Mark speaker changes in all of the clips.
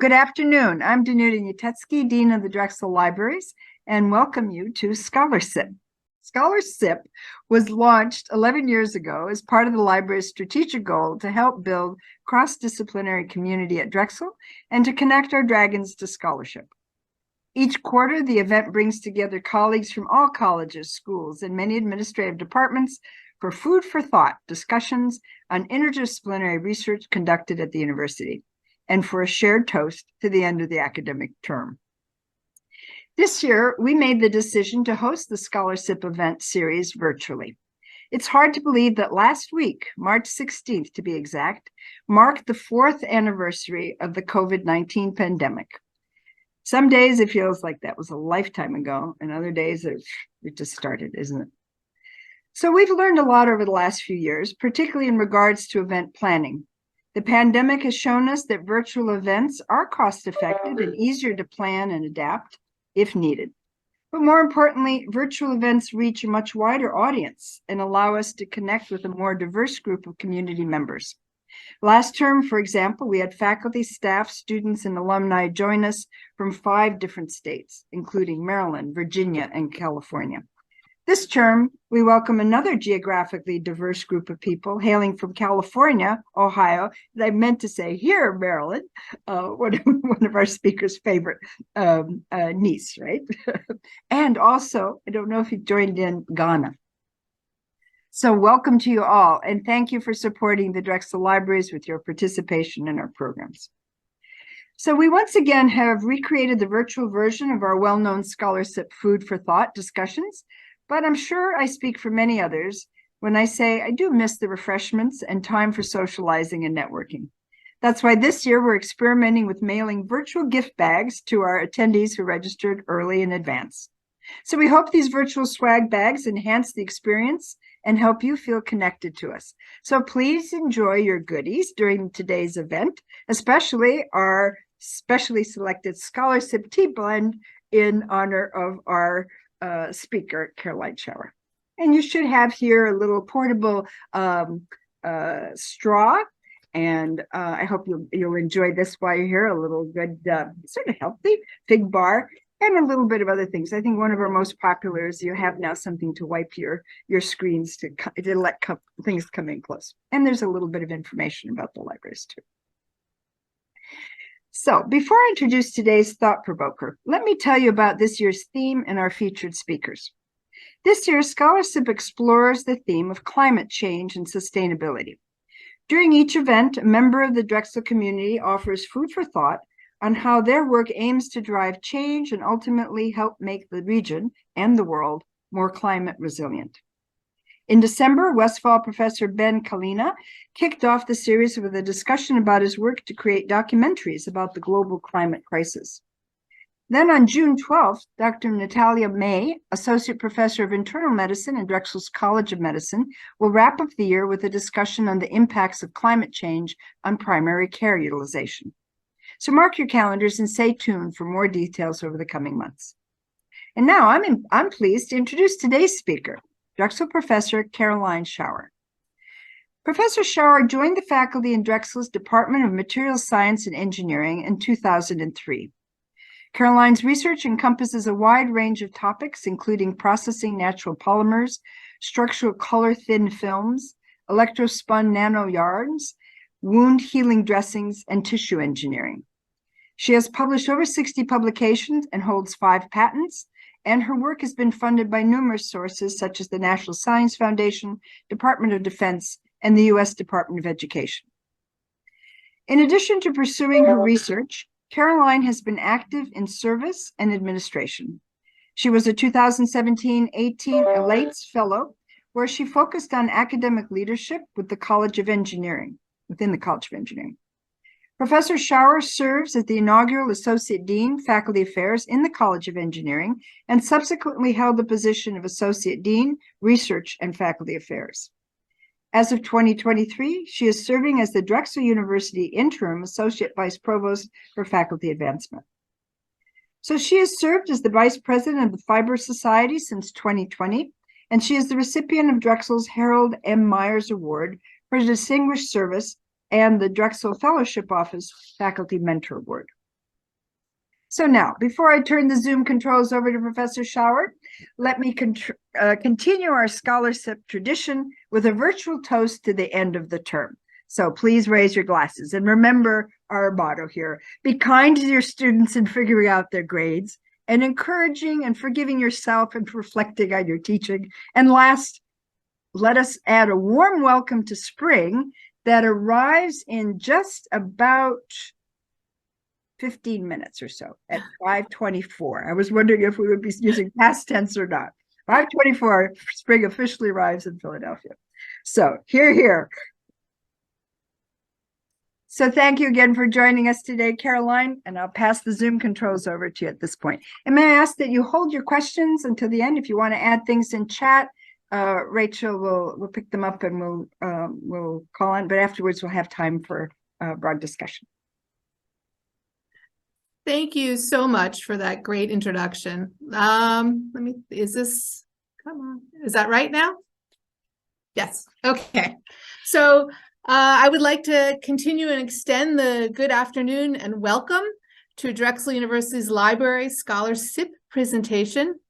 Speaker 1: Good afternoon. I'm Danuta Yatetsky, Dean of the Drexel Libraries, and welcome you to ScholarSip. ScholarSip was launched 11 years ago as part of the library's strategic goal to help build cross-disciplinary community at Drexel and to connect our dragons to scholarship. Each quarter, the event brings together colleagues from all colleges, schools, and many administrative departments for food for thought discussions on interdisciplinary research conducted at the university, and for a shared toast to the end of the academic term. This year, we made the decision to host the ScholarSip event series virtually. It's hard to believe that last week, March 16th to be exact, marked the 4th anniversary of the COVID-19 pandemic. Some days it feels like that was a lifetime ago, and other days it just started, isn't it? So we've learned a lot over the last few years, particularly in regards to event planning. The pandemic has shown us that virtual events are cost-effective and easier to plan and adapt if needed. But more importantly, virtual events reach a much wider audience and allow us to connect with a more diverse group of community members. Last term, for example, we had faculty, staff, students, and alumni join us from 5 different states, including Maryland, Virginia, and California. This term, we welcome another geographically diverse group of people hailing from California, Ohio, and I meant to say here, Maryland, one of our speaker's favorite niece, right? And also, I don't know if you joined in Ghana. So welcome to you all, and thank you for supporting the Drexel Libraries with your participation in our programs. So we once again have recreated the virtual version of our well-known ScholarSip Food for Thought discussions, but I'm sure I speak for many others when I say I do miss the refreshments and time for socializing and networking. That's why this year we're experimenting with mailing virtual gift bags to our attendees who registered early in advance. So we hope these virtual swag bags enhance the experience and help you feel connected to us. So please enjoy your goodies during today's event, especially our specially selected ScholarSip tea blend in honor of our speaker, Caroline Schauer. And you should have here a little portable straw, and I hope you'll enjoy this while you're here, a little good, sort of healthy fig bar, and a little bit of other things. I think one of our most popular is you have now something to wipe your screens to let things come in close. And there's a little bit of information about the libraries too. So before I introduce today's thought provoker, let me tell you about this year's theme and our featured speakers. This year, ScholarSip explores the theme of climate change and sustainability. During each event, a member of the Drexel community offers food for thought on how their work aims to drive change and ultimately help make the region and the world more climate resilient. In December, Westphal professor Ben Kalina kicked off the series with a discussion about his work to create documentaries about the global climate crisis. Then on June 12th, Dr. Natalia May, associate professor of internal medicine in Drexel's College of Medicine, will wrap up the year with a discussion on the impacts of climate change on primary care utilization. So mark your calendars and stay tuned for more details over the coming months. And now I'm pleased to introduce today's speaker, Drexel professor Caroline Schauer. Professor Schauer joined the faculty in Drexel's Department of Materials Science and Engineering in 2003. Caroline's research encompasses a wide range of topics, including processing natural polymers, structural color-thin films, electrospun nanoyarns, wound healing dressings, and tissue engineering. She has published over 60 publications and holds 5 patents, and her work has been funded by numerous sources such as the National Science Foundation, Department of Defense, and the U.S. Department of Education. In addition to pursuing her research, Caroline has been active in service and administration. She was a 2017-18 Elates Fellow, where she focused on academic leadership with the College of Engineering, within the College of Engineering. Professor Schauer serves as the inaugural Associate Dean, Faculty Affairs in the College of Engineering, and subsequently held the position of Associate Dean, Research and Faculty Affairs. As of 2023, she is serving as the Drexel University Interim Associate Vice Provost for Faculty Advancement. So she has served as the Vice President of the Fiber Society since 2020, and she is the recipient of Drexel's Harold M. Myers Award for Distinguished Service and the Drexel Fellowship Office Faculty Mentor Award. So now, before I turn the Zoom controls over to Professor Schauer, let me continue our ScholarSip tradition with a virtual toast to the end of the term. So please raise your glasses and remember our motto here. Be kind to your students in figuring out their grades and encouraging and forgiving yourself and reflecting on your teaching. And last, let us add a warm welcome to spring that arrives in just about 15 minutes or so at 5:24. I was wondering if we would be using past tense or not. 5:24, spring officially arrives in Philadelphia. So here. So thank you again for joining us today, Caroline, and I'll pass the Zoom controls over to you at this point. And may I ask that you hold your questions until the end. If you want to add things in chat, Rachel will pick them up and we'll call on, but afterwards we'll have time for broad discussion.
Speaker 2: Thank you so much for that great introduction. Is that right now? Yes, okay. So I would like to continue and extend the good afternoon and welcome to Drexel University's Library ScholarSip presentation.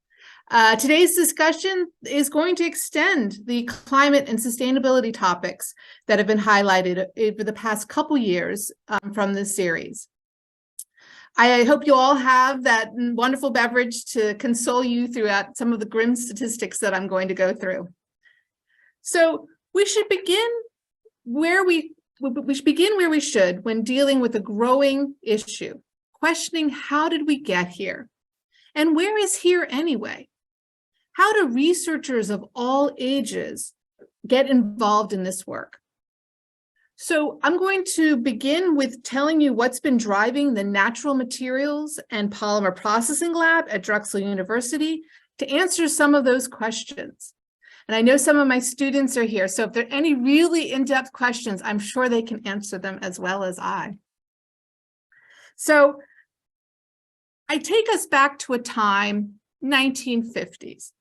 Speaker 2: Today's discussion is going to extend the climate and sustainability topics that have been highlighted over the past couple years from this series. I hope you all have that wonderful beverage to console you throughout some of the grim statistics that I'm going to go through. So we should begin where we should when dealing with a growing issue, questioning how did we get here? And where is here anyway? How do researchers of all ages get involved in this work? So I'm going to begin with telling you what's been driving the Natural Materials and Polymer Processing Lab at Drexel University to answer some of those questions. And I know some of my students are here, so if there are any really in-depth questions, I'm sure they can answer them as well as I. So I take us back to a time, 1950s.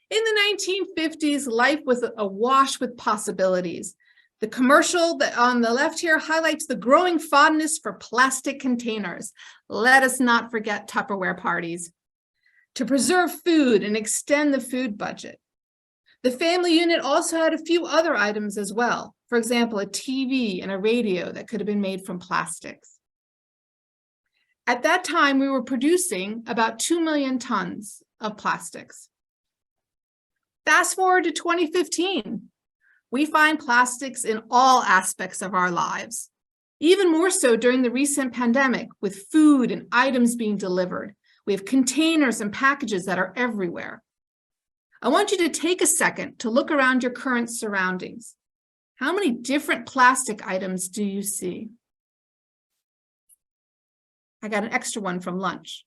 Speaker 2: In the 1950s, life was awash with possibilities. The commercial that on the left here highlights the growing fondness for plastic containers. Let us not forget Tupperware parties. To preserve food and extend the food budget. The family unit also had a few other items as well. For example, a TV and a radio that could have been made from plastics. At that time, we were producing about 2 million tons of plastics. Fast forward to 2015. We find plastics in all aspects of our lives, even more so during the recent pandemic with food and items being delivered. We have containers and packages that are everywhere. I want you to take a second to look around your current surroundings. How many different plastic items do you see? I got an extra one from lunch.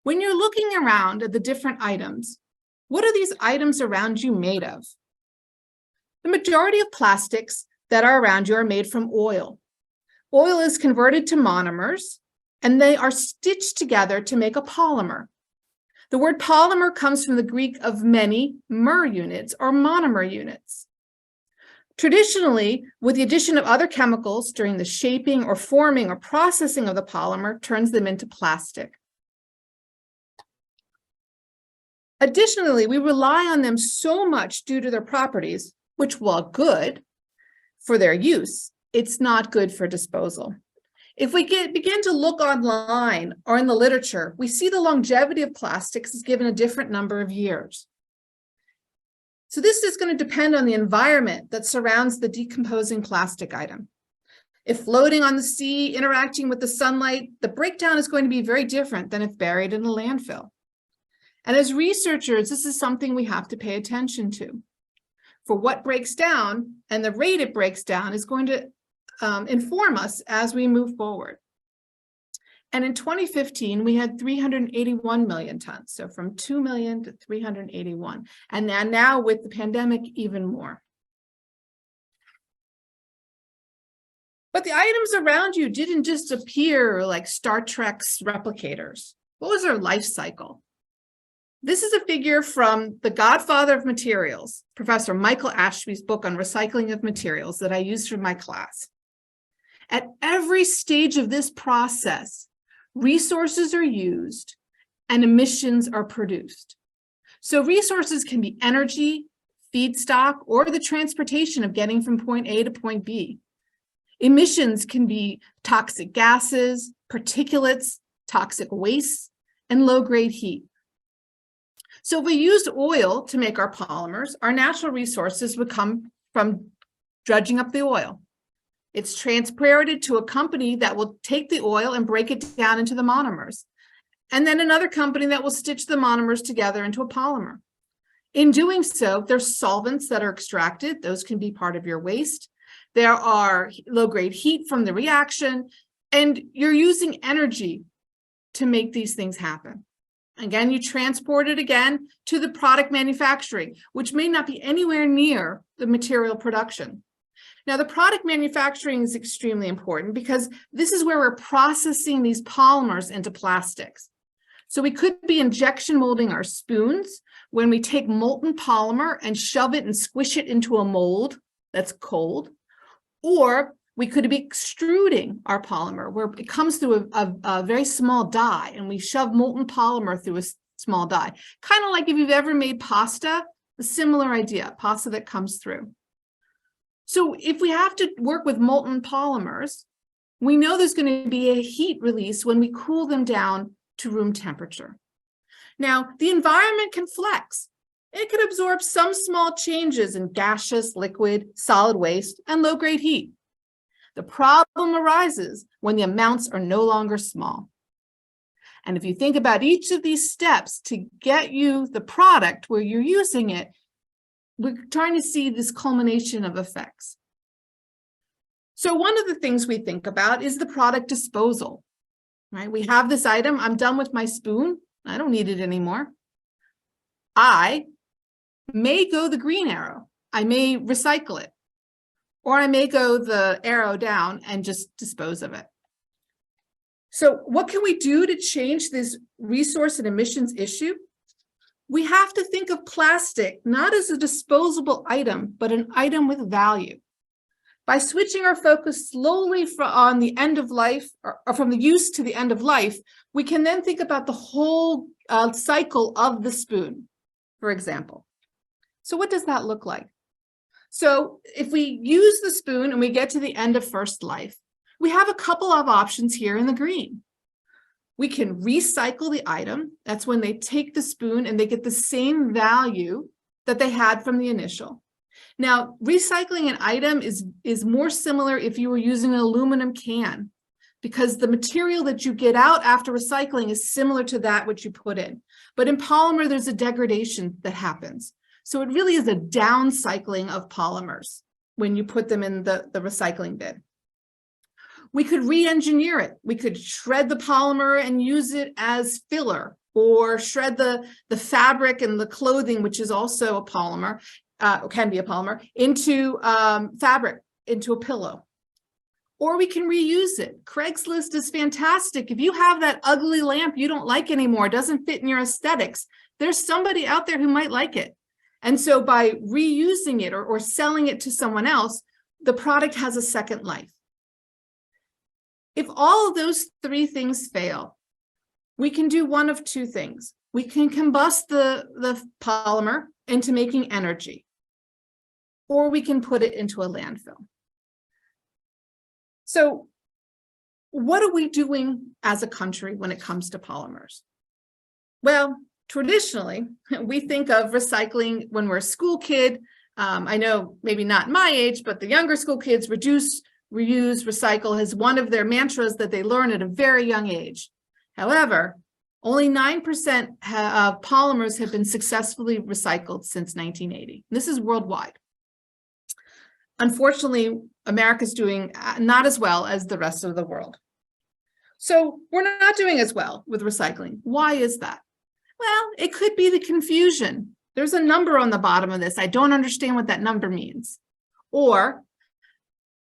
Speaker 2: When you're looking around at the different items, what are these items around you made of? The majority of plastics that are around you are made from oil. Oil is converted to monomers, and they are stitched together to make a polymer. The word polymer comes from the Greek of many mer units or monomer units. Traditionally, with the addition of other chemicals during the shaping or forming or processing of the polymer turns them into plastic. Additionally, we rely on them so much due to their properties, which, while good for their use, it's not good for disposal. If we begin to look online or in the literature, we see the longevity of plastics is given a different number of years. So this is going to depend on the environment that surrounds the decomposing plastic item. If floating on the sea, interacting with the sunlight, the breakdown is going to be very different than if buried in a landfill. And as researchers, this is something we have to pay attention to. For what breaks down and the rate it breaks down is going to inform us as we move forward. And in 2015, we had 381 million tons. So from 2 million to 381. And now with the pandemic, even more. But the items around you didn't just appear like Star Trek's replicators. What was their life cycle? This is a figure from the godfather of materials, Professor Michael Ashby's book on recycling of materials that I used for my class. At every stage of this process, resources are used and emissions are produced. So resources can be energy, feedstock, or the transportation of getting from point A to point B. Emissions can be toxic gases, particulates, toxic wastes, and low-grade heat. So if we used oil to make our polymers, our natural resources would come from dredging up the oil. It's transported to a company that will take the oil and break it down into the monomers, and then another company that will stitch the monomers together into a polymer. In doing so, there's solvents that are extracted. Those can be part of your waste. There are low-grade heat from the reaction, and you're using energy to make these things happen. Again, you transport it again to the product manufacturing, which may not be anywhere near the material production. Now, the product manufacturing is extremely important because this is where we're processing these polymers into plastics. So we could be injection molding our spoons when we take molten polymer and shove it and squish it into a mold that's cold. Or we could be extruding our polymer where it comes through a very small die and we shove molten polymer through a small die. Kind of like if you've ever made pasta, a similar idea, pasta that comes through. So if we have to work with molten polymers, we know there's going to be a heat release when we cool them down to room temperature. Now, the environment can flex. It could absorb some small changes in gaseous, liquid, solid waste, and low-grade heat. The problem arises when the amounts are no longer small. And if you think about each of these steps to get you the product where you're using it, we're trying to see this culmination of effects. So one of the things we think about is the product disposal, right? We have this item, I'm done with my spoon, I don't need it anymore. I may go the green arrow, I may recycle it, or I may go the arrow down and just dispose of it. So what can we do to change this resource and emissions issue? We have to think of plastic not as a disposable item, but an item with value. By switching our focus slowly on the end of life, or from the use to the end of life, we can then think about the whole cycle of the spoon, for example. So what does that look like? So if we use the spoon and we get to the end of first life, we have a couple of options here in the green. We can recycle the item. That's when they take the spoon and they get the same value that they had from the initial. Now, recycling an item is more similar if you were using an aluminum can, because the material that you get out after recycling is similar to that which you put in. But in polymer, there's a degradation that happens. So it really is a downcycling of polymers when you put them in the recycling bin. We could re-engineer it. We could shred the polymer and use it as filler, or shred the fabric and the clothing, which is also a polymer, can be a polymer, into fabric, into a pillow. Or we can reuse it. Craigslist is fantastic. If you have that ugly lamp you don't like anymore, doesn't fit in your aesthetics, there's somebody out there who might like it. And so by reusing it or selling it to someone else, the product has a second life. If all of those three things fail, we can do one of two things. We can combust the polymer into making energy, or we can put it into a landfill. So what are we doing as a country when it comes to polymers? Well, traditionally, we think of recycling when we're a school kid. I know maybe not my age, but the younger school kids, reduce, reuse, recycle is one of their mantras that they learn at a very young age. However, only 9% of polymers have been successfully recycled since 1980. This is worldwide. Unfortunately, America's doing not as well as the rest of the world. So we're not doing as well with recycling. Why is that? Well, it could be the confusion. There's a number on the bottom of this. I don't understand what that number means. Or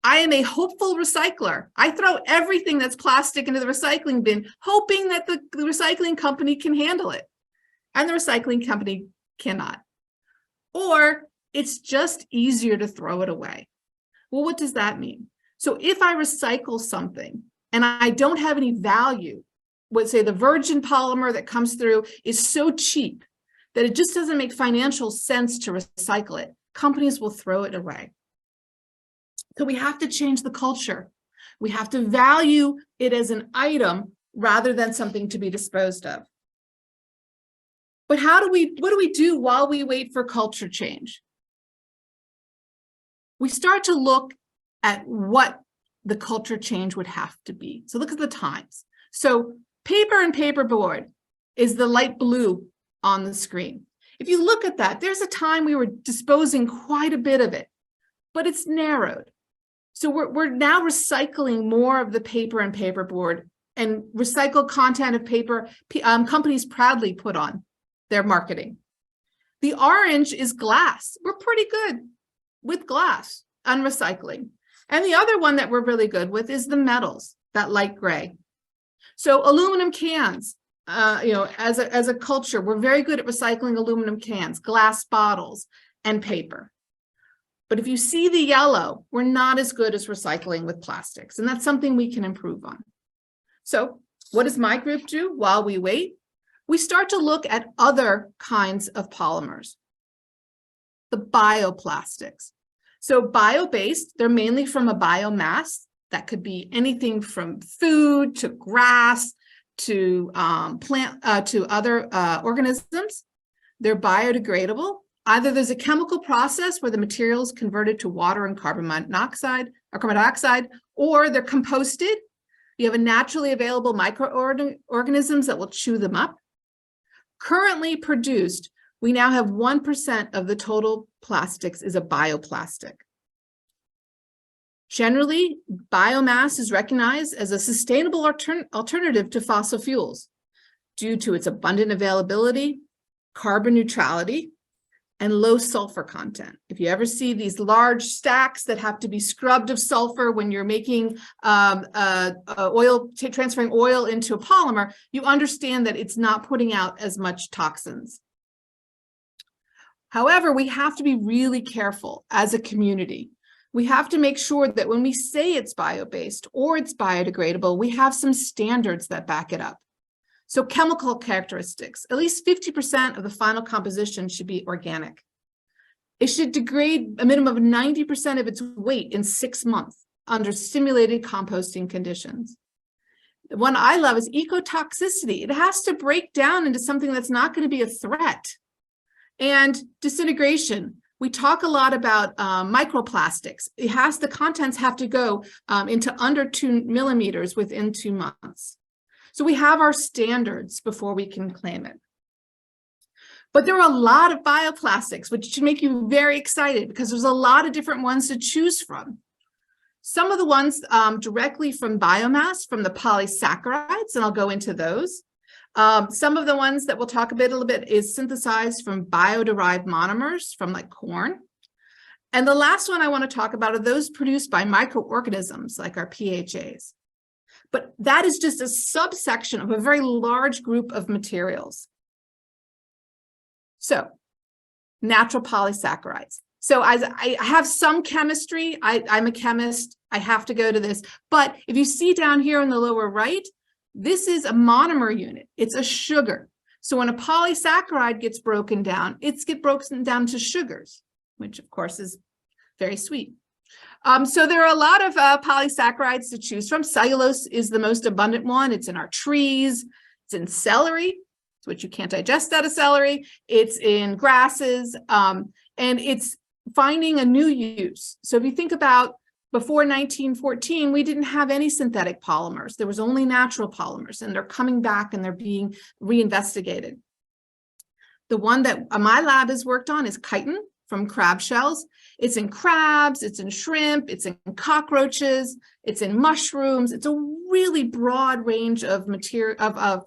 Speaker 2: I am a hopeful recycler. I throw everything that's plastic into the recycling bin, hoping that the recycling company can handle it. And the recycling company cannot. Or it's just easier to throw it away. Well, what does that mean? So if I recycle something and I don't have any value, let's say the virgin polymer that comes through is so cheap that it just doesn't make financial sense to recycle it, companies will throw it away. So we have to change the culture. We have to value it as an item rather than something to be disposed of. But what do we do while we wait for culture change? We start to look at what the culture change would have to be. So look at the times. So paper and paperboard is the light blue on the screen. If you look at that, there's a time we were disposing quite a bit of it, but it's narrowed. So we're now recycling more of the paper and paperboard, and recycled content of paper companies proudly put on their marketing. The orange is glass. We're pretty good with glass and recycling. And the other one that we're really good with is the metals, that light gray. So aluminum cans, as a culture, we're very good at recycling aluminum cans, glass bottles, and paper. But if you see the yellow, we're not as good as recycling with plastics, and that's something we can improve on. So what does my group do while we wait? We start to look at other kinds of polymers, the bioplastics. So bio-based, they're mainly from a biomass. That could be anything from food to grass to to other organisms. They're biodegradable. Either there's a chemical process where the material is converted to water and carbon monoxide, or they're composted. You have a naturally available microorganisms that will chew them up. Currently produced, we now have 1% of the total plastics is a bioplastic. Generally, biomass is recognized as a sustainable alternative to fossil fuels due to its abundant availability, carbon neutrality, and low sulfur content. If you ever see these large stacks that have to be scrubbed of sulfur when you're making transferring oil into a polymer, you understand that it's not putting out as much toxins. However, we have to be really careful as a community. We have to make sure that when we say it's bio-based or it's biodegradable, we have some standards that back it up. So chemical characteristics, at least 50% of the final composition should be organic. It should degrade a minimum of 90% of its weight in 6 months under simulated composting conditions. The one I love is ecotoxicity. It has to break down into something that's not going to be a threat. And disintegration. We talk a lot about microplastics. The contents have to go into under 2 millimeters within 2 months. So we have our standards before we can claim it. But there are a lot of bioplastics, which should make you very excited because there's a lot of different ones to choose from. Some of the ones directly from biomass, from the polysaccharides, and I'll go into those. Some of the ones that we'll talk a little bit is synthesized from bio-derived monomers from like corn. And the last one I want to talk about are those produced by microorganisms like our PHAs. But that is just a subsection of a very large group of materials. So, natural polysaccharides. So I have some chemistry. I'm a chemist. I have to go to this. But if you see down here in the lower right, this is a monomer unit. It's a sugar. So when a polysaccharide gets broken down, it gets broken down to sugars, which of course is very sweet. So there are a lot of polysaccharides to choose from. Cellulose is the most abundant one. It's in our trees. It's in celery, which you can't digest out of celery. It's in grasses, and it's finding a new use. So if you think about before 1914, we didn't have any synthetic polymers. There was only natural polymers, and they're coming back and they're being reinvestigated. The one that my lab has worked on is chitin from crab shells. It's in crabs, it's in shrimp, it's in cockroaches, it's in mushrooms. It's a really broad range of material of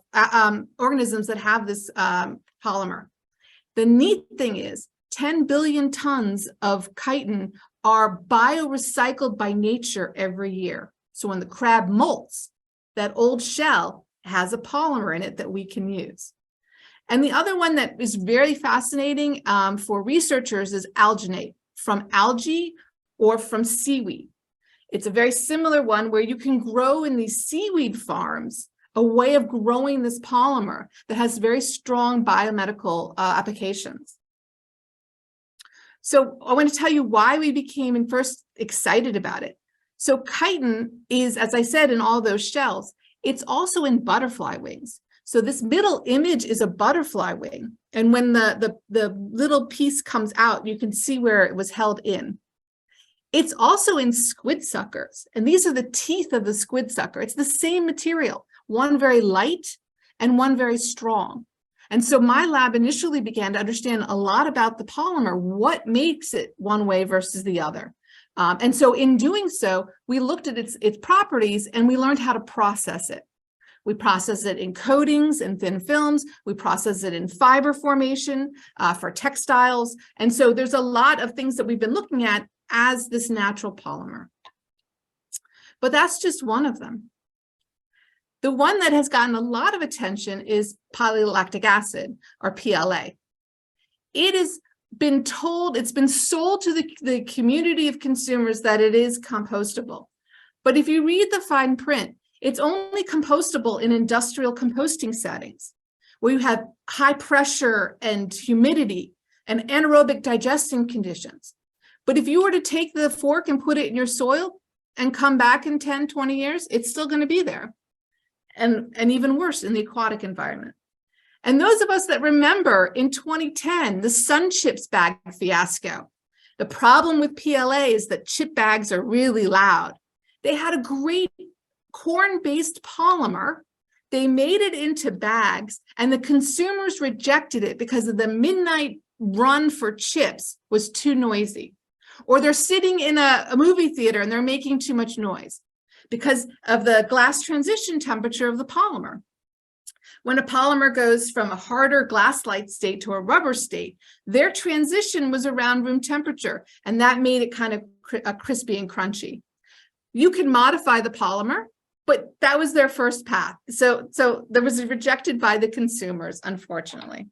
Speaker 2: organisms that have this polymer. The neat thing is 10 billion tons of chitin are biorecycled by nature every year. So when the crab molts, that old shell has a polymer in it that we can use. And the other one that is very fascinating for researchers is alginate from algae or from seaweed. It's a very similar one where you can grow in these seaweed farms a way of growing this polymer that has very strong biomedical applications. So I want to tell you why we became first excited about it. So chitin is, as I said, in all those shells. It's also in butterfly wings. So this middle image is a butterfly wing. And when the little piece comes out, you can see where it was held in. It's also in squid suckers. And these are the teeth of the squid sucker. It's the same material, one very light and one very strong. And so my lab initially began to understand a lot about the polymer, what makes it one way versus the other. And so in doing so, we looked at its properties and we learned how to process it. We process it in coatings and thin films. We process it in fiber formation for textiles. And so there's a lot of things that we've been looking at as this natural polymer. But that's just one of them. The one that has gotten a lot of attention is polylactic acid, or PLA. It has been told, it's been sold to the community of consumers that it is compostable. But if you read the fine print, it's only compostable in industrial composting settings, where you have high pressure and humidity and anaerobic digestion conditions. But if you were to take the fork and put it in your soil and come back in 10, 20 years, it's still going to be there. And even worse in the aquatic environment. And those of us that remember in 2010, the Sun Chips bag fiasco, the problem with PLA is that chip bags are really loud. They had a great corn-based polymer. They made it into bags, and the consumers rejected it because of the midnight run for chips was too noisy. Or they're sitting in a movie theater and they're making too much noise because of the glass transition temperature of the polymer. When a polymer goes from a harder glass-like state to a rubber state, their transition was around room temperature, and that made it kind of crispy and crunchy. You can modify the polymer, but that was their first path. So that was rejected by the consumers, unfortunately.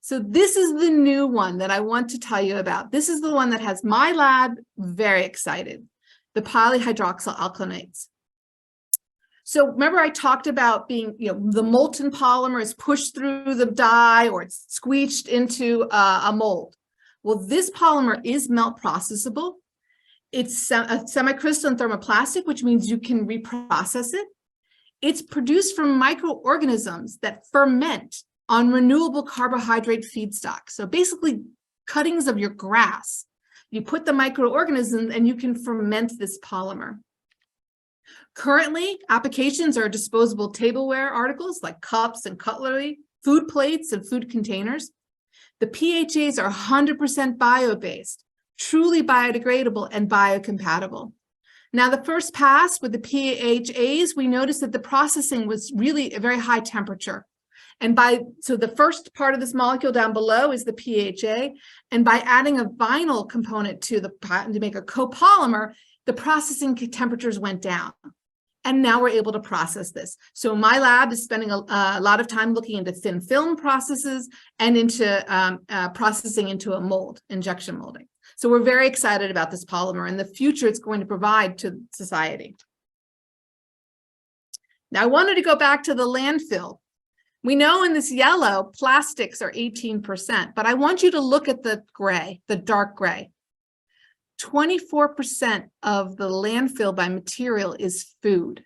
Speaker 2: So this is the new one that I want to tell you about. This is the one that has my lab very excited, the polyhydroxyl alkylates. So remember I talked about being, the molten polymer is pushed through the die or it's squeezed into a mold. Well, this polymer is melt processable. It's a semi-crystalline thermoplastic, which means you can reprocess it. It's produced from microorganisms that ferment on renewable carbohydrate feedstock. So basically cuttings of your grass. You put the microorganisms and you can ferment this polymer. Currently, applications are disposable tableware articles like cups and cutlery, food plates and food containers. The PHAs are 100% bio-based, truly biodegradable and biocompatible. Now, the first pass with the PHAs, we noticed that the processing was really a very high temperature. And so the first part of this molecule down below is the PHA. And by adding a vinyl component to make a copolymer, the processing temperatures went down. And now we're able to process this. So my lab is spending a lot of time looking into thin film processes and into processing into a mold, injection molding. So we're very excited about this polymer and the future it's going to provide to society. Now I wanted to go back to the landfill. We know in this yellow, plastics are 18%, but I want you to look at the gray, the dark gray. 24% of the landfill by material is food.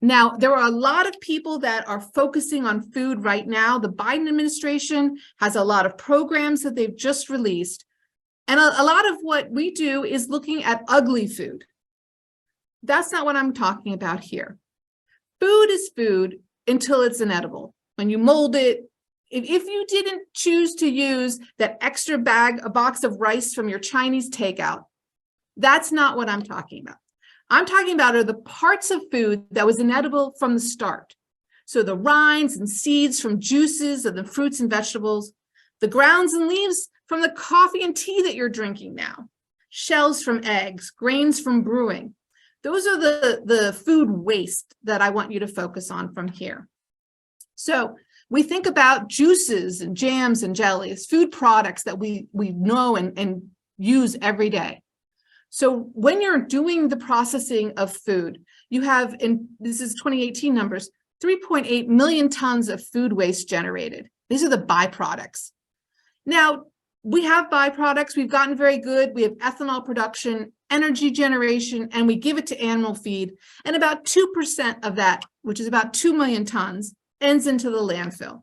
Speaker 2: Now, there are a lot of people that are focusing on food right now. The Biden administration has a lot of programs that they've just released. And a lot of what we do is looking at ugly food. That's not what I'm talking about here. Food is food until it's inedible. When you mold it, if you didn't choose to use that extra bag, a box of rice from your Chinese takeout, that's not what I'm talking about. I'm talking about are the parts of food that was inedible from the start. So the rinds and seeds from juices of the fruits and vegetables, the grounds and leaves from the coffee and tea that you're drinking now, shells from eggs, grains from brewing. Those are the food waste that I want you to focus on from here. So we think about juices and jams and jellies, food products that we know and use every day. So when you're doing the processing of food, you have, in this is 2018 numbers, 3.8 million tons of food waste generated. These are the byproducts. Now, we have byproducts. We've gotten very good. We have ethanol production, energy generation, and we give it to animal feed. And about 2% of that, which is about 2 million tons, ends into the landfill.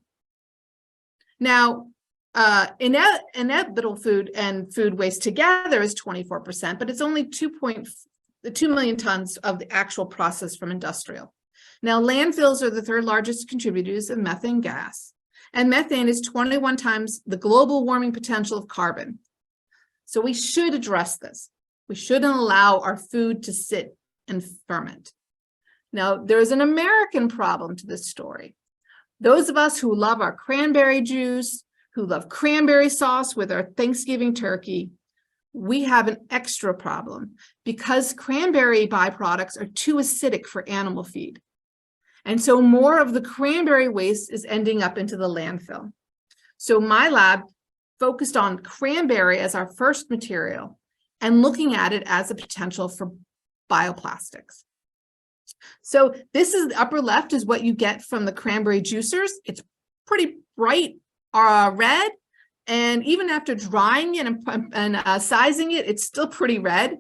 Speaker 2: Now, inedible food and food waste together is 24%, but it's only 2 million tons of the actual process from industrial. Now, landfills are the third largest contributors of methane gas, and methane is 21 times the global warming potential of carbon. So we should address this. We shouldn't allow our food to sit and ferment. Now, there is an American problem to this story. Those of us who love our cranberry juice, who love cranberry sauce with our Thanksgiving turkey, we have an extra problem because cranberry byproducts are too acidic for animal feed. And so more of the cranberry waste is ending up into the landfill. So my lab focused on cranberry as our first material and looking at it as a potential for bioplastics. So this is the upper left is what you get from the cranberry juicers. It's pretty bright red, and even after drying it and sizing it, it's still pretty red.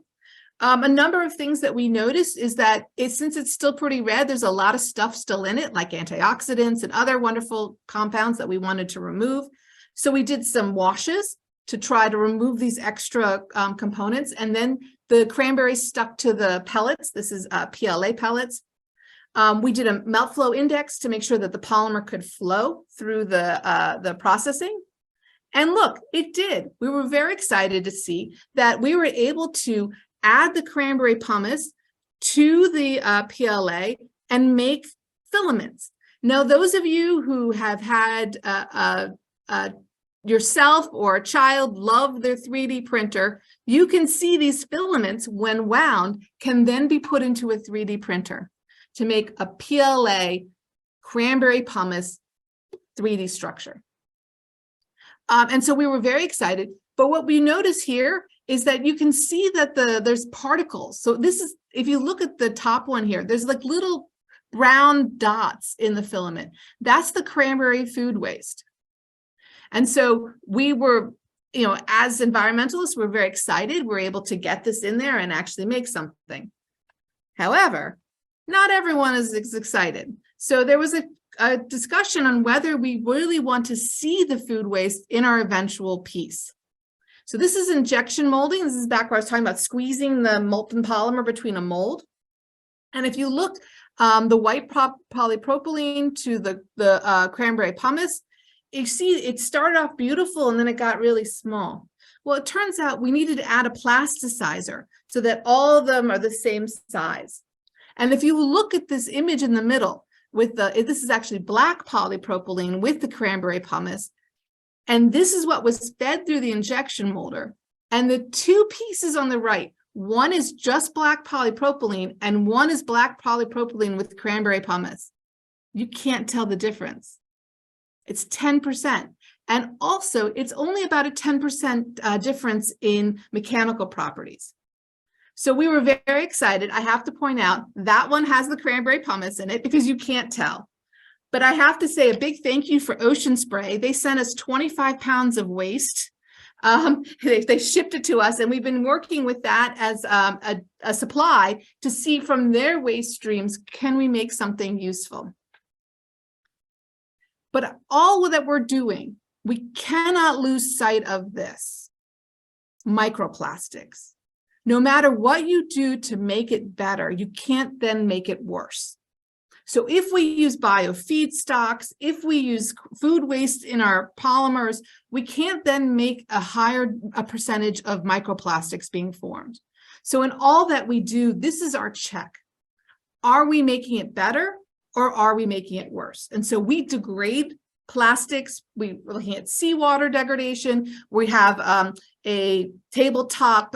Speaker 2: A number of things that we noticed is that since it's still pretty red, there's a lot of stuff still in it, like antioxidants and other wonderful compounds that we wanted to remove. So we did some washes to try to remove these extra components, and then the cranberry stuck to the pellets. This is PLA pellets. We did a melt flow index to make sure that the polymer could flow through the processing. And look, it did. We were very excited to see that we were able to add the cranberry pumice to the PLA and make filaments. Now, those of you who have had yourself or a child love their 3D printer, you can see these filaments, when wound, can then be put into a 3D printer to make a PLA cranberry pumice 3D structure. And so we were very excited. But what we notice here is that you can see that there's particles. So this is, if you look at the top one here, there's like little brown dots in the filament. That's the cranberry food waste. And so we were, as environmentalists, we're very excited. We're able to get this in there and actually make something. However, not everyone is as excited. So there was a discussion on whether we really want to see the food waste in our eventual piece. So this is injection molding. This is back where I was talking about squeezing the molten polymer between a mold. And if you look, the white polypropylene to the cranberry pumice, you see it started off beautiful and then it got really small. Well, it turns out we needed to add a plasticizer so that all of them are the same size. And if you look at this image in the middle, this is actually black polypropylene with the cranberry pumice. And this is what was fed through the injection molder. And the two pieces on the right, one is just black polypropylene and one is black polypropylene with cranberry pumice. You can't tell the difference. It's 10%. And also, it's only about a 10% difference in mechanical properties. So we were very excited. I have to point out that one has the cranberry pumice in it because you can't tell. But I have to say a big thank you for Ocean Spray. They sent us 25 pounds of waste. They shipped it to us, and we've been working with that as a supply to see from their waste streams, can we make something useful? But all that we're doing, we cannot lose sight of this: microplastics. No matter what you do to make it better, you can't then make it worse. So if we use biofeedstocks, if we use food waste in our polymers, we can't then make a percentage of microplastics being formed. So in all that we do, this is our check. Are we making it better or are we making it worse? And so we degrade plastics. We're looking at seawater degradation. We have a tabletop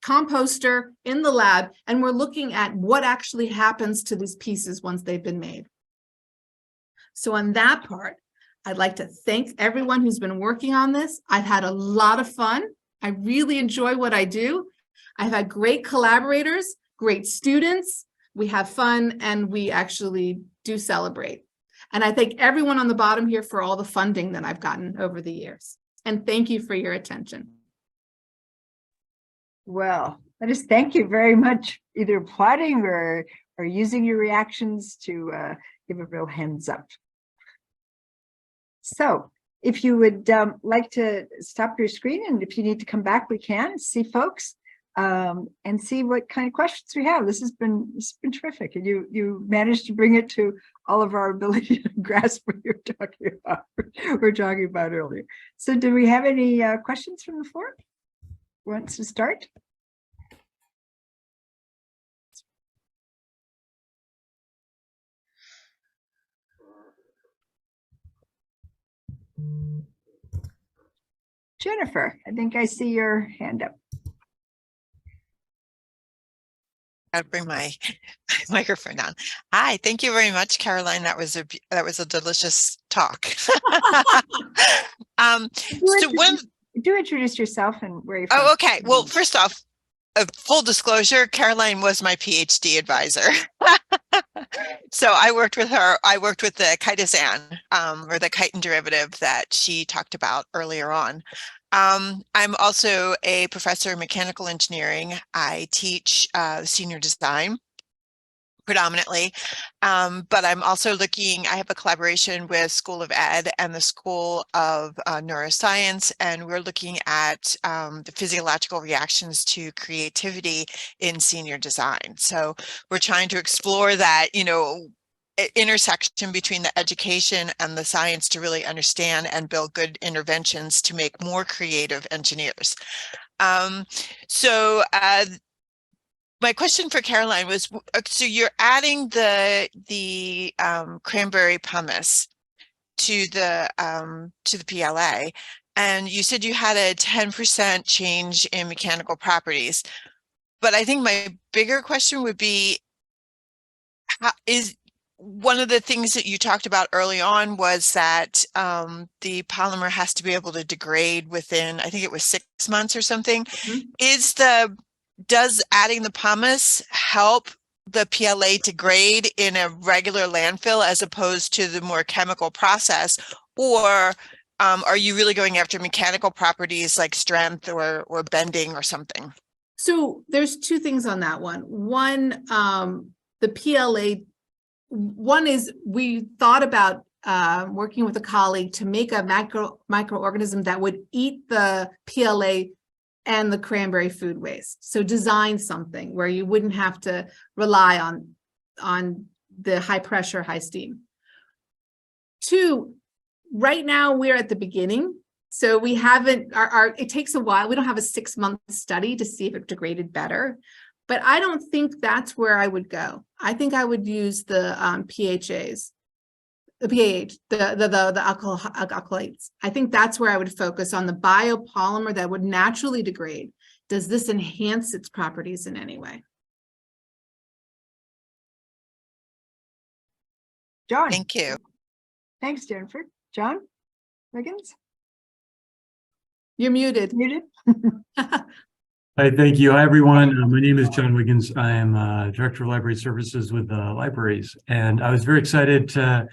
Speaker 2: composter in the lab, and we're looking at what actually happens to these pieces once they've been made. So on that part, I'd like to thank everyone who's been working on this. I've had a lot of fun. I really enjoy what I do, I've had great collaborators, great students. We have fun, and we actually do celebrate. And I thank everyone on the bottom here for all the funding that I've gotten over the years. And thank you for your attention.
Speaker 1: Well, I just thank you very much, either applauding or using your reactions to give a real hands up. So if you would like to stop your screen, and if you need to come back, we can see folks and see what kind of questions we have. This has been terrific, and you managed to bring it to all of our ability to grasp what we're talking about earlier. So do we have any questions from the floor? Who wants to start? Jennifer, I think I see your hand up.
Speaker 3: I'll bring my microphone down. Hi, thank you very much, Caroline. That was a delicious talk.
Speaker 1: Do introduce yourself and where you're from.
Speaker 3: Oh, okay. Well, first off, full disclosure, Caroline was my PhD advisor. So I worked with her. I worked with the chitosan, or the chitin derivative that she talked about earlier on. I'm also a professor of mechanical engineering. I teach senior design predominantly, but I'm also I have a collaboration with School of Ed and the School of Neuroscience, and we're looking at the physiological reactions to creativity in senior design. So we're trying to explore that, intersection between the education and the science to really understand and build good interventions to make more creative engineers. My question for Caroline was, so you're adding the cranberry pumice to the PLA, and you said you had a 10% change in mechanical properties. But I think my bigger question would be, one of the things that you talked about early on was that the polymer has to be able to degrade within, I think it was 6 months or something. Mm-hmm. Does adding the pumice help the PLA degrade in a regular landfill as opposed to the more chemical process, or are you really going after mechanical properties like strength or bending or something?
Speaker 2: So there's two things on that one. One, the PLA. One is we thought about working with a colleague to make a microorganism that would eat the PLA and the cranberry food waste. So design something where you wouldn't have to rely on the high pressure, high steam. Two, right now we're at the beginning. So we haven't, it takes a while. We don't have a 6-month study to see if it degraded better. But I don't think that's where I would go. I think I would use the PHAs, the PAH, the alkylates. I think that's where I would focus on the biopolymer that would naturally degrade. Does this enhance its properties in any way?
Speaker 1: John.
Speaker 3: Thank you.
Speaker 1: Thanks, Jennifer. John Wiggins?
Speaker 2: You're muted.
Speaker 1: Muted?
Speaker 4: Hi, thank you. Hi, everyone. My name is John Wiggins. I am Director of Library Services with the libraries, and I was very excited to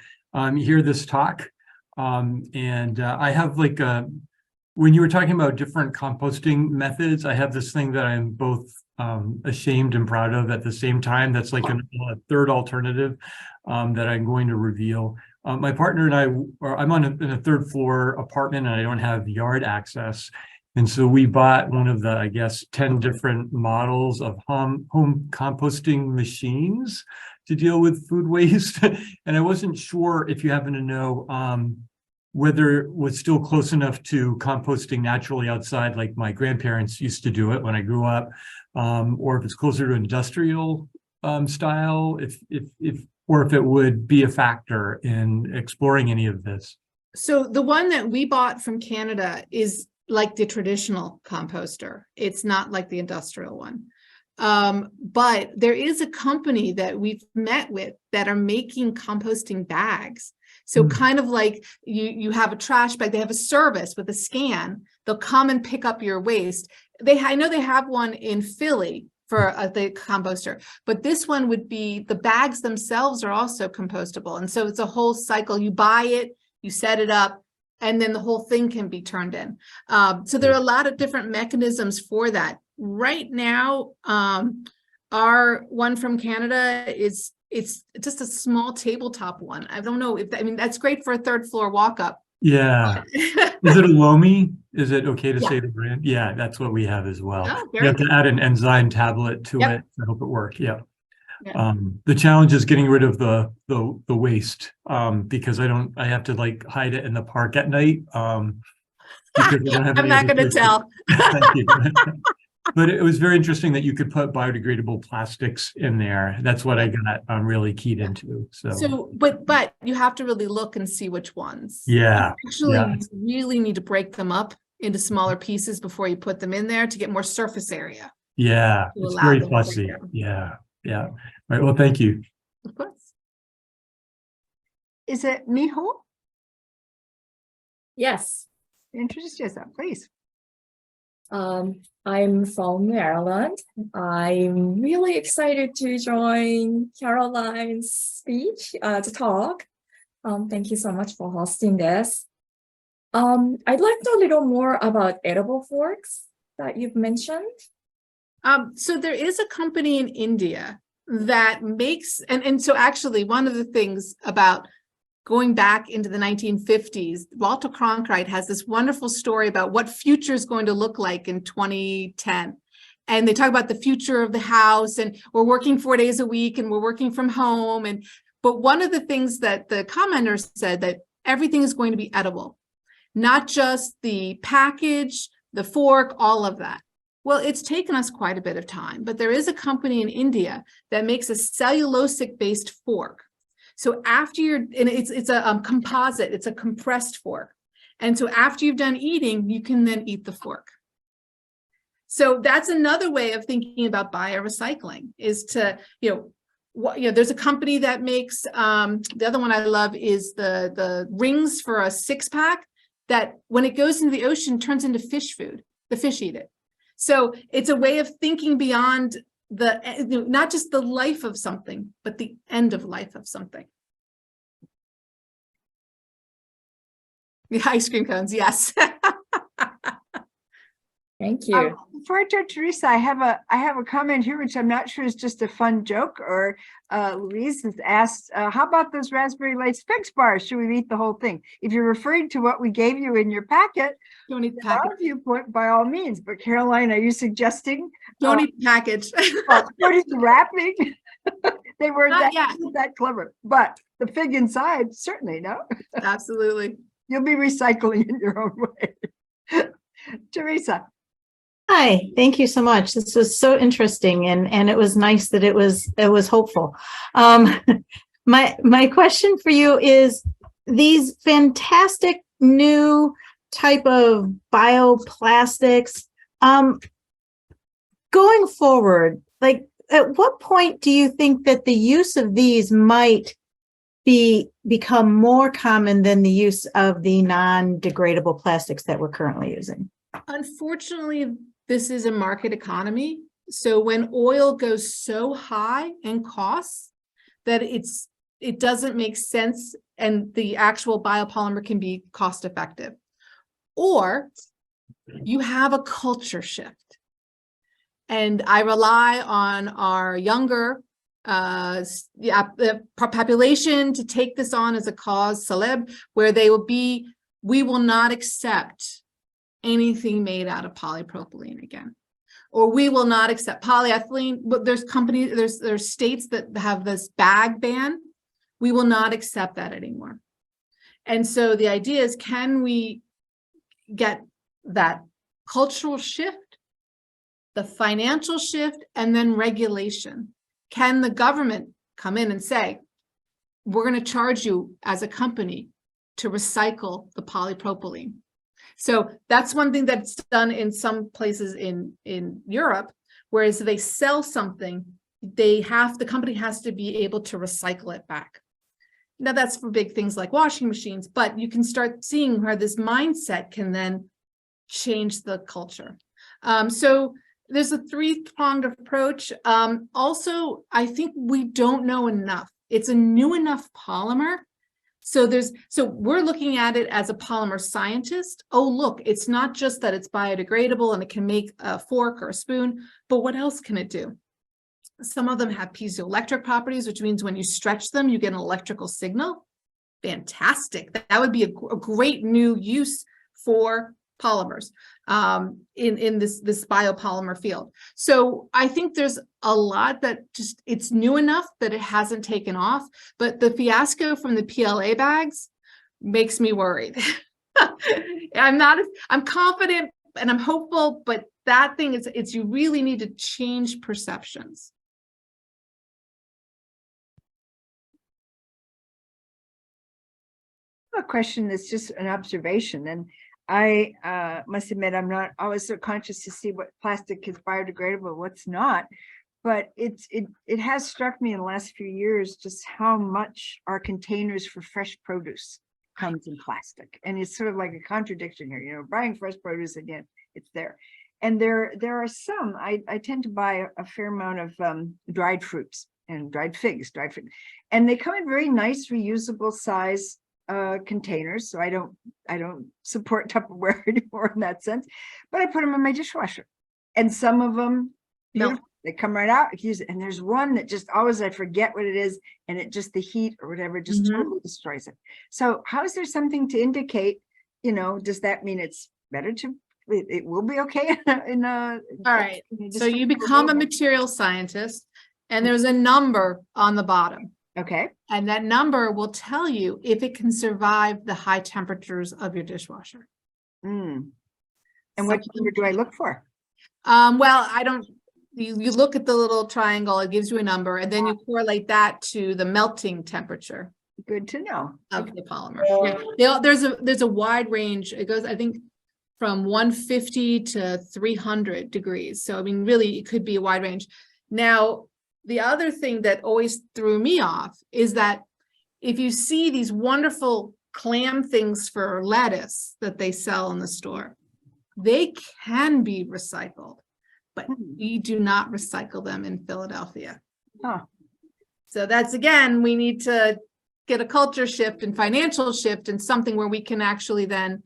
Speaker 4: hear this talk. I have when you were talking about different composting methods, I have this thing that I'm both ashamed and proud of at the same time. That's like a third alternative that I'm going to reveal. My partner and I'm in a third floor apartment, and I don't have yard access. And so we bought one of the, I guess, 10 different models of home composting machines to deal with food waste. And I wasn't sure if you happen to know whether it was still close enough to composting naturally outside, like my grandparents used to do it when I grew up, or if it's closer to industrial style, or if it would be a factor in exploring any of this.
Speaker 2: So the one that we bought from Canada is like the traditional composter. It's not like the industrial one. But there is a company that we've met with that are making composting bags. So kind of like you have a trash bag, they have a service with a scan. They'll come and pick up your waste. I know they have one in Philly for the composter, but this one would be, the bags themselves are also compostable. And so it's a whole cycle. You buy it, you set it up, and then the whole thing can be turned in. So there are a lot of different mechanisms for that. Right now, our one from Canada it's just a small tabletop one. I don't know if I mean, that's great for a third floor walk up.
Speaker 4: Yeah. Is it a Lomi? Is it okay to
Speaker 2: Yeah.
Speaker 4: say the brand? Yeah, that's what we have as well.
Speaker 2: Oh,
Speaker 4: You
Speaker 2: very
Speaker 4: have to
Speaker 2: good.
Speaker 4: add an enzyme tablet to
Speaker 2: Yep.
Speaker 4: it to help it work. Yeah.
Speaker 2: Yeah.
Speaker 4: The challenge is getting rid of the waste, because I have to like hide it in the park at night. Because I don't have
Speaker 2: I'm
Speaker 4: any
Speaker 2: not
Speaker 4: other
Speaker 2: going to
Speaker 4: place
Speaker 2: tell.
Speaker 4: Thank you. But it was very interesting that you could put biodegradable plastics in there. That's what I got really keyed into.
Speaker 2: So, but you have to really look and see which ones.
Speaker 4: Yeah,
Speaker 2: Actually,
Speaker 4: yeah.
Speaker 2: you really need to break them up into smaller pieces before you put them in there to get more surface area.
Speaker 4: Yeah,
Speaker 2: To
Speaker 4: it's
Speaker 2: allow
Speaker 4: very
Speaker 2: them to break
Speaker 4: fussy.
Speaker 2: down.
Speaker 4: Yeah, yeah. All right. Well, thank you.
Speaker 2: Of course.
Speaker 1: Is it Miho?
Speaker 5: Yes,
Speaker 1: Introduce yourself, please.
Speaker 5: I'm from Maryland. I'm really excited to join Caroline's speech, to talk. Thank you so much for hosting this. I'd like to know a little more about edible forks that you've mentioned.
Speaker 2: So there is a company in India that makes, and so actually one of the things about going back into the 1950s, Walter Cronkite has this wonderful story about what future is going to look like in 2010. And they talk about the future of the house, and we're working 4 days a week and we're working from home. But one of the things that the commenters said, that everything is going to be edible, not just the package, the fork, all of that. Well, it's taken us quite a bit of time, but there is a company in India that makes a cellulosic-based fork. So after and it's a composite, it's a compressed fork. And so after you've done eating, you can then eat the fork. So that's another way of thinking about biorecycling, is to, there's a company that makes, the other one I love is the rings for a 6-pack that when it goes into the ocean turns into fish food. The fish eat it. So it's a way of thinking beyond not just the life of something, but the end of life of something. The ice cream cones, yes.
Speaker 5: Thank you.
Speaker 1: Before I turn to Teresa, I have a comment here, which I'm not sure is just a fun joke, or Louise has asked, how about those raspberry lace fix bars? Should we eat the whole thing? If you're referring to what we gave you in your packet,
Speaker 2: Don't eat the
Speaker 1: our
Speaker 2: package.
Speaker 1: viewpoint, by all means. But Caroline, are you suggesting
Speaker 2: Don't eat the package.
Speaker 1: what is the wrapping? They weren't
Speaker 2: Not yet.
Speaker 1: that clever, but the fig inside, certainly, no?
Speaker 2: Absolutely.
Speaker 1: You'll be recycling in your own way. Teresa.
Speaker 6: Hi, thank you so much. This was so interesting, and it was nice that it was hopeful. My question for you is, these fantastic new type of bioplastics, going forward, like at what point do you think that the use of these might become more common than the use of the non-degradable plastics that we're currently using?
Speaker 2: Unfortunately, this is a market economy. So when oil goes so high in costs that it doesn't make sense, and the actual biopolymer can be cost effective. Or you have a culture shift. And I rely on our younger the population to take this on as a cause célèbre, where we will not accept anything made out of polypropylene again, or we will not accept polyethylene. But there's states that have this bag ban. We will not accept that anymore. And so the idea is, can we get that cultural shift, the financial shift, and then regulation? Can the government come in and say, we're going to charge you as a company to recycle the polypropylene? So that's one thing that's done in some places in Europe, whereas they sell something, the company has to be able to recycle it back. Now that's for big things like washing machines, but you can start seeing where this mindset can then change the culture. So there's a three-pronged approach. Also, I think we don't know enough. It's a new enough polymer. So we're looking at it as a polymer scientist. Oh, look, it's not just that it's biodegradable and it can make a fork or a spoon, but what else can it do? Some of them have piezoelectric properties, which means when you stretch them, you get an electrical signal. Fantastic. That would be a great new use for polymers in this biopolymer field. So I think there's a lot that just, it's new enough that it hasn't taken off, but the fiasco from the PLA bags makes me worried. I'm confident and I'm hopeful, but that thing is you really need to change perceptions.
Speaker 1: A question that's just an observation, and I must admit I'm not always so conscious to see what plastic is biodegradable, what's not, but it has struck me in the last few years just how much our containers for fresh produce comes in plastic, and it's sort of like a contradiction here. You know, buying fresh produce, again, it's there, and there are some. I tend to buy a fair amount of dried fruits and dried figs, and they come in very nice reusable size containers. So I don't support Tupperware anymore in that sense, but I put them in my dishwasher, and some of them, they come right out. I can use it. And there's one that just always, I forget what it is, and it just, the heat or whatever just totally destroys it. So how is there something to indicate, you know, does that mean it's better to, it will be okay in
Speaker 2: all right, so you become a material scientist, and there's a number on the bottom.
Speaker 1: Okay.
Speaker 2: And that number will tell you if it can survive the high temperatures of your dishwasher.
Speaker 1: And what number do I look for?
Speaker 2: Well, you look at the little triangle, it gives you a number, and then you correlate that to the melting temperature.
Speaker 1: Good to know.
Speaker 2: Of the polymer. Yeah. There's a wide range. It goes, I think, from 150 to 300 degrees. So, I mean, really, it could be a wide range. Now, the other thing that always threw me off is that if you see these wonderful clam things for lettuce that they sell in the store, they can be recycled, but we do not recycle them in Philadelphia. So that's, again, we need to get a culture shift and financial shift and something where we can actually then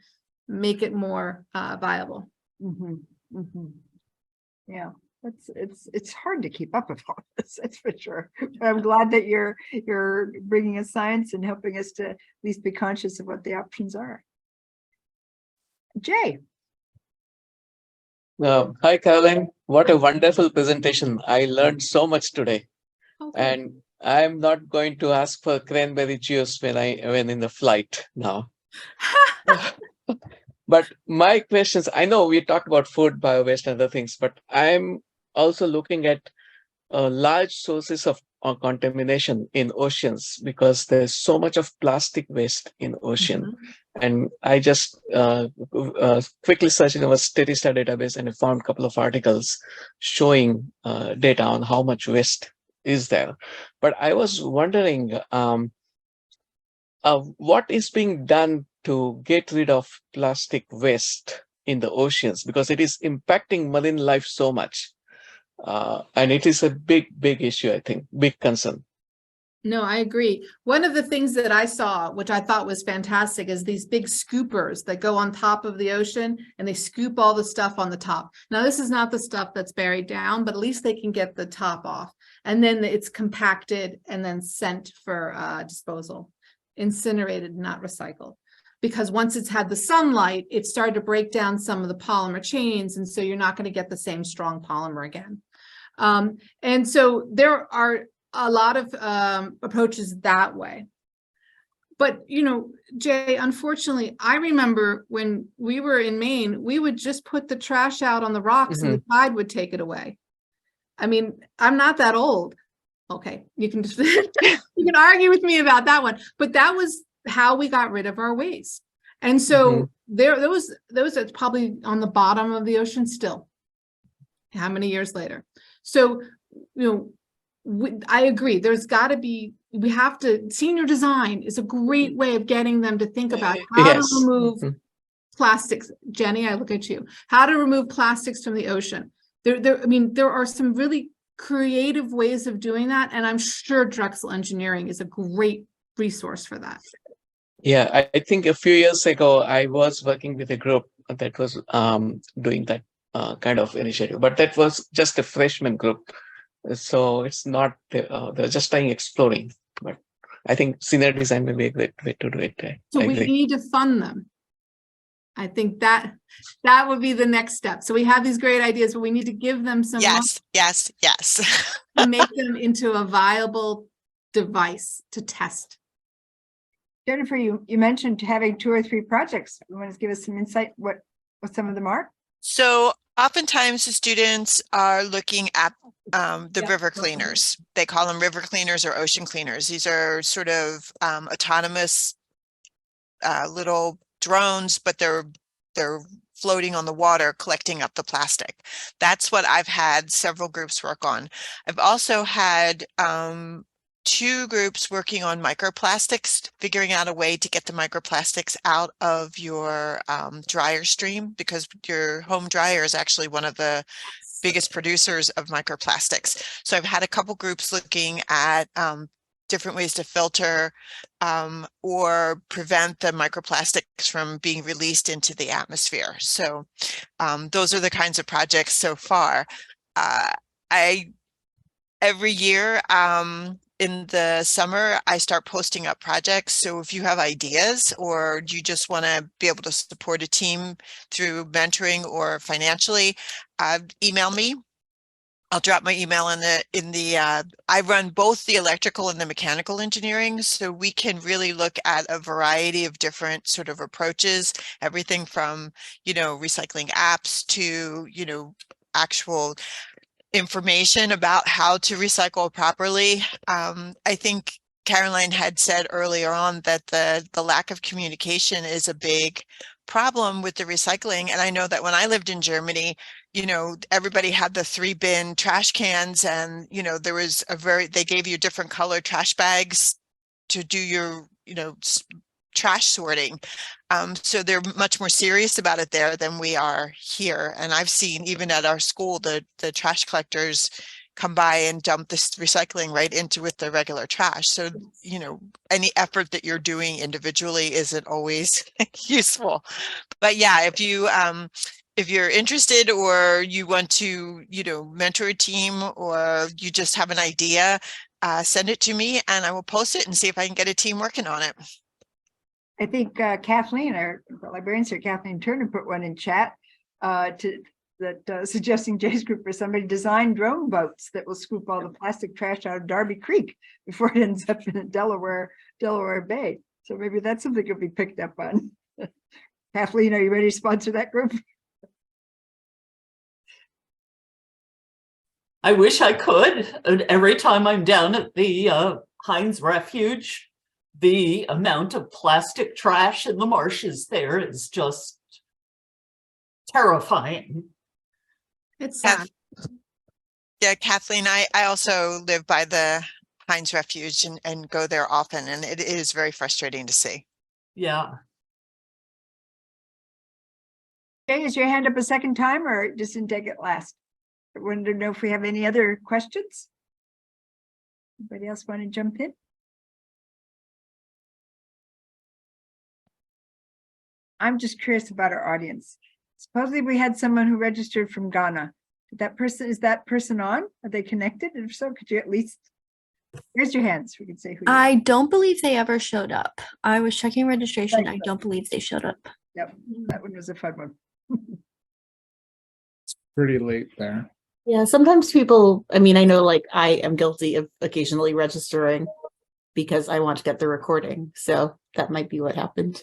Speaker 2: make it more viable.
Speaker 1: Yeah. It's hard to keep up with all this, that's for sure. But I'm glad that you're bringing us science and helping us to at least be conscious of what the options are. Jay.
Speaker 7: Hi, Caroline. What a wonderful presentation. I learned so much today.
Speaker 2: Okay.
Speaker 7: And I'm not going to ask for cranberry juice when in the flight now. But my questions, I know we talked about food, bio-waste, and other things, but I'm also looking at large sources of contamination in oceans, because there's so much of plastic waste in ocean. And I just quickly searched in our Statista database, and I found a couple of articles showing data on how much waste is there. But I was wondering what is being done to get rid of plastic waste in the oceans, because it is impacting marine life so much. And it is a big issue, I think, big concern.
Speaker 2: No, I agree. One of the things that I saw, which I thought was fantastic, is these big scoopers that go on top of the ocean and they scoop all the stuff on the top. Now, this is not the stuff that's buried down, but at least they can get the top off. And then it's compacted and then sent for disposal, incinerated, not recycled. Because once it's had the sunlight, it started to break down some of the polymer chains. And so you're not going to get the same strong polymer again. And so there are a lot of approaches that way. But, you know, Jay, unfortunately, I remember when we were in Maine, we would just put the trash out on the rocks and the tide would take it away. I mean, I'm not that old. Okay, you can just you can argue with me about that one, but that was how we got rid of our waste. And so those are probably on the bottom of the ocean still. How many years later? So, you know, I agree. There's got to be, we have to, senior design is a great way of getting them to think about how to remove plastics. Jenny, I look at you. How to remove plastics from the ocean. I mean, there are some really creative ways of doing that, and I'm sure Drexel Engineering is a great resource for that.
Speaker 7: Yeah, I think a few years ago, I was working with a group that was doing that kind of initiative, but that was just a freshman group. So it's not, they're just trying exploring, but I think senior design will be a great way to do it.
Speaker 2: So
Speaker 7: I
Speaker 2: we
Speaker 7: agree.
Speaker 2: need to fund them. I think that would be the next step. So we have these great ideas, but we need to give them some money
Speaker 3: Yes.
Speaker 2: to make them into a viable device to test.
Speaker 1: Jennifer, you mentioned having 2 or 3 projects. You want to give us some insight what some of them are?
Speaker 3: So oftentimes the students are looking at the
Speaker 2: Yeah.
Speaker 3: river cleaners. They call them river cleaners or ocean cleaners. These are sort of autonomous little drones, but they're floating on the water, collecting up the plastic. That's what I've had several groups work on. I've also had 2 groups working on microplastics, figuring out a way to get the microplastics out of your dryer stream, because your home dryer is actually one of the biggest producers of microplastics. So I've had a couple groups looking at different ways to filter or prevent the microplastics from being released into the atmosphere. So those are the kinds of projects so far. Every year in the summer, I start posting up projects. So if you have ideas or you just want to be able to support a team through mentoring or financially, email me. I'll drop my email in the I run both the electrical and the mechanical engineering, so we can really look at a variety of different sort of approaches, everything from, recycling apps to, actual information about how to recycle properly. I think Caroline had said earlier on that the lack of communication is a big problem with the recycling. And I know that when I lived in Germany, everybody had the 3-bin trash cans, and, there was they gave you different color trash bags to do your, trash sorting. So they're much more serious about it there than we are here. And I've seen even at our school, the trash collectors come by and dump this recycling right into with the regular trash. So, any effort that you're doing individually isn't always useful. But yeah, if you're interested or you want to, mentor a team, or you just have an idea, send it to me and I will post it and see if I can get a team working on it.
Speaker 1: I think Kathleen, our librarians here, Kathleen Turner, put one in chat suggesting Jay's group for somebody to design drone boats that will scoop all the plastic trash out of Darby Creek before it ends up in Delaware Bay. So maybe that's something that could be picked up on. Kathleen, are you ready to sponsor that group?
Speaker 8: I wish I could. And every time I'm down at the Heinz Refuge, the amount of plastic trash in the marshes there is just terrifying.
Speaker 2: It's sad.
Speaker 3: Yeah, Kathleen, I also live by the Heinz Refuge and go there often, and it is very frustrating to see.
Speaker 8: Yeah.
Speaker 1: Jay, is your hand up a second time, or just didn't take it last? I wanted to know if we have any other questions. Anybody else want to jump in? I'm just curious about our audience. Supposedly we had someone who registered from Ghana. Is that person on? Are they connected? And if so, could you at least raise your hands? We can say who you are.
Speaker 9: I don't believe they ever showed up. I was checking registration. I don't believe they showed up.
Speaker 1: Yep, that one was a fun one.
Speaker 10: Pretty late there.
Speaker 11: Yeah, sometimes people, I mean, I know like I am guilty of occasionally registering because I want to get the recording. So that might be what happened.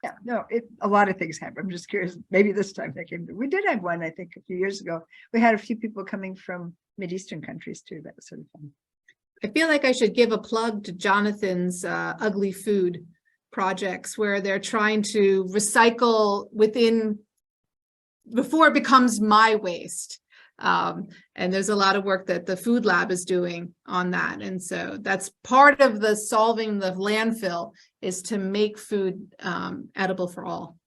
Speaker 1: Yeah, no, a lot of things happen. I'm just curious. Maybe this time they came. We did have one, I think, a few years ago. We had a few people coming from Mideastern countries too. That was sort of fun.
Speaker 2: I feel like I should give a plug to Jonathan's Ugly Food projects, where they're trying to recycle before it becomes my waste. And there's a lot of work that the Food Lab is doing on that. And so that's part of the solving the landfill is to make food edible for all.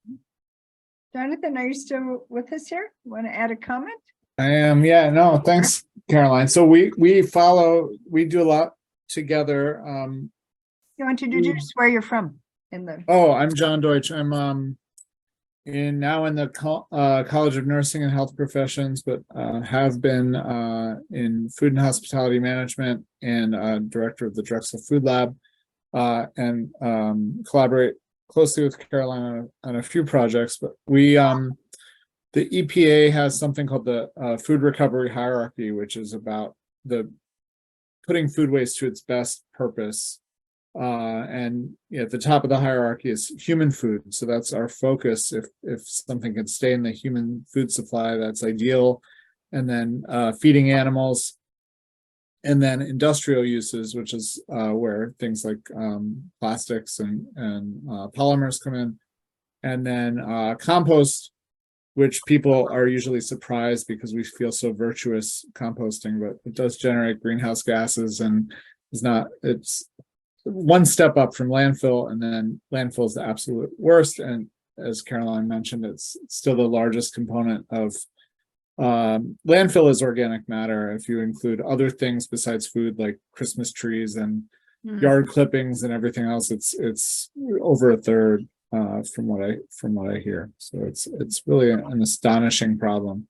Speaker 1: Jonathan, are you still with us here? Want to add a comment?
Speaker 10: I am, yeah, no, thanks, Caroline. So we do a lot together.
Speaker 1: You want to introduce where you're from in the,
Speaker 10: Oh, I'm John Deutsch. I'm now in the College of Nursing and Health Professions, but have been in food and hospitality management and director of the Drexel Food Lab, and collaborate closely with Caroline on a few projects. But we the EPA has something called the food recovery hierarchy, which is about putting food waste to its best purpose. And at the top of the hierarchy is human food. So that's our focus. If something can stay in the human food supply, that's ideal. And then feeding animals, and then industrial uses, which is where things like plastics and polymers come in. And then compost, which people are usually surprised because we feel so virtuous composting, but it does generate greenhouse gases, and it's one step up from landfill, and then landfill is the absolute worst. And as Caroline mentioned, it's still the largest component of landfill is organic matter. If you include other things besides food, like Christmas trees and yard clippings and everything else, it's over a third. From what I hear, so it's really an astonishing problem.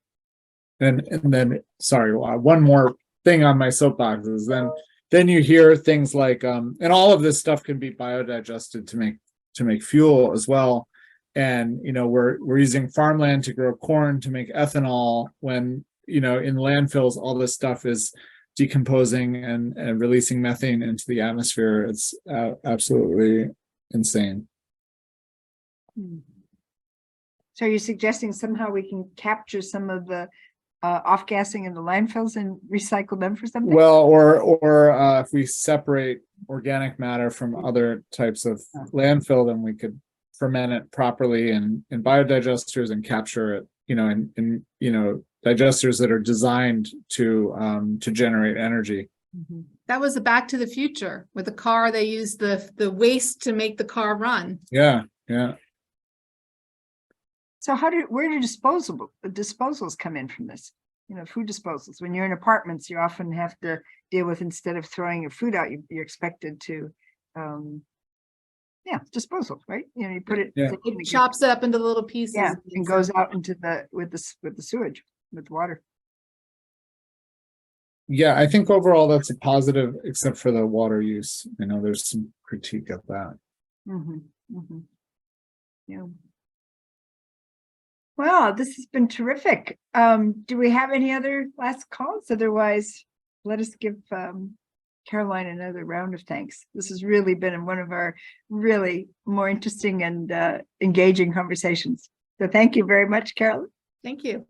Speaker 10: And then, sorry, one more thing on my soapbox is then you hear things like and all of this stuff can be biodigested to make fuel as well. And we're using farmland to grow corn to make ethanol, when in landfills all this stuff is decomposing and releasing methane into the atmosphere. It's absolutely insane.
Speaker 1: So are you suggesting somehow we can capture some of the off-gassing in the landfills and recycle them for something?
Speaker 10: Well, or if we separate organic matter from other types of landfill, then we could ferment it properly in biodigesters and capture it, in digesters that are designed to generate energy.
Speaker 2: That was the Back to the Future. With the car, they used the waste to make the car run.
Speaker 10: Yeah.
Speaker 1: So where do disposals come in from this? Food disposals. When you're in apartments, you often have to deal with, instead of throwing your food out, you're expected to, disposal, right? You put it,
Speaker 2: Chops it up into little pieces.
Speaker 1: yeah, and goes out into with the sewage, with water.
Speaker 10: Yeah, I think overall that's a positive, except for the water use. There's some critique of that.
Speaker 1: Yeah. Well, this has been terrific. Do we have any other last calls? Otherwise, let us give Caroline another round of thanks. This has really been one of our really more interesting and engaging conversations. So thank you very much, Caroline.
Speaker 2: Thank you.